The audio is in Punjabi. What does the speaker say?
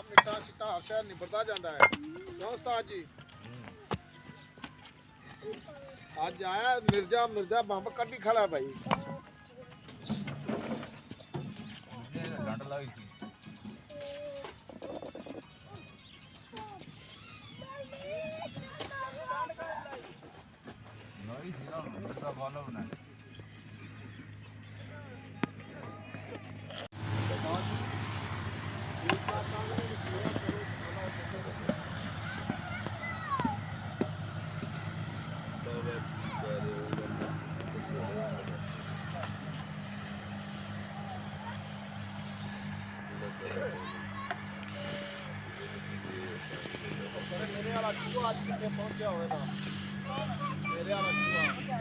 ਮਿੱਟਾ ਸਿੱਟਾ ਹਰ ਸ਼ਹਿਰ ਨਿਬੜਦਾ ਜਾਂਦਾ ਹੈ ਕਿਉਂ ਉਸਤਾਦ ਜੀ ਅੱਜ ਆਇਆ ਮਿਰਜ਼ਾ ਬੰਬ ਕੱਢੀ ਖੜਾ ਭਾਈ ਡੰਡ ਲਾਈ ਸੀ ਨਹੀਂ ਸੀ ਨਾ ਮਿਰਜ਼ਾ ਫਾਲੋ ਬਣਾ ਮੇਰੇ ਵਾਲਾ ਚੂਹਾ ਅੱਜ ਕਿੱਥੇ ਪਹੁੰਚਿਆ ਹੋਵੇਗਾ ਮੇਰੇ ਵਾਲਾ ਚੂਹਾ